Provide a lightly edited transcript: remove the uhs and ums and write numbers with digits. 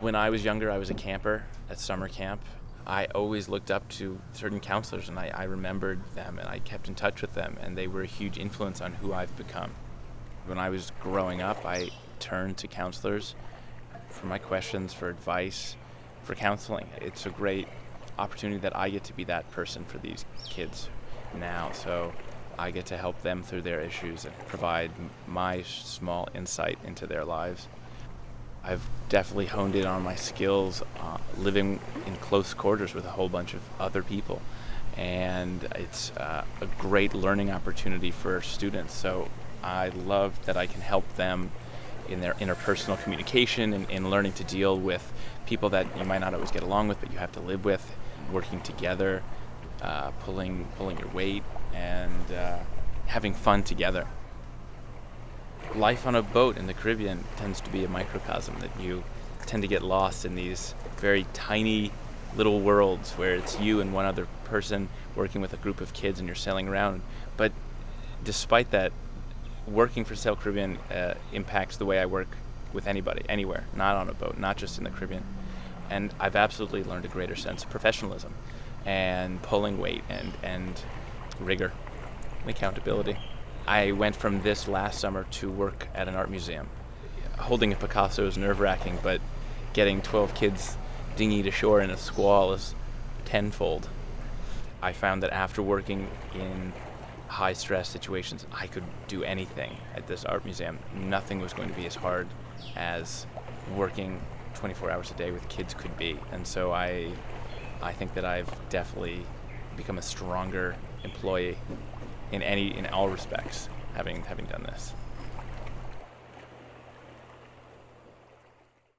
When I was younger, I was a camper at summer camp. I always looked up to certain counselors, and I remembered them, and I kept in touch with them, and they were a huge influence on who I've become. When I was growing up, I turned to counselors for my questions, for advice, for counseling. It's a great opportunity that I get to be that person for these kids now, so I get to help them through their issues and provide my small insight into their lives. I've definitely honed in on my skills living in close quarters with a whole bunch of other people, and it's a great learning opportunity for students. So I love that I can help them in their interpersonal communication and in learning to deal with people that you might not always get along with, but you have to live with, working together, pulling your weight, and having fun together. Life on a boat in the Caribbean tends to be a microcosm, that you tend to get lost in these very tiny little worlds where it's you and one other person working with a group of kids and you're sailing around. But despite that, working for Sail Caribbean impacts the way I work with anybody, anywhere, not on a boat, not just in the Caribbean. And I've absolutely learned a greater sense of professionalism and pulling weight and rigor and accountability. I went from this last summer to work at an art museum. Holding a Picasso is nerve-wracking, but getting 12 kids dinghied ashore in a squall is tenfold. I found that after working in high-stress situations, I could do anything at this art museum. Nothing was going to be as hard as working 24 hours a day with kids could be. And so I think that I've definitely become a stronger employee in all respects, having done this.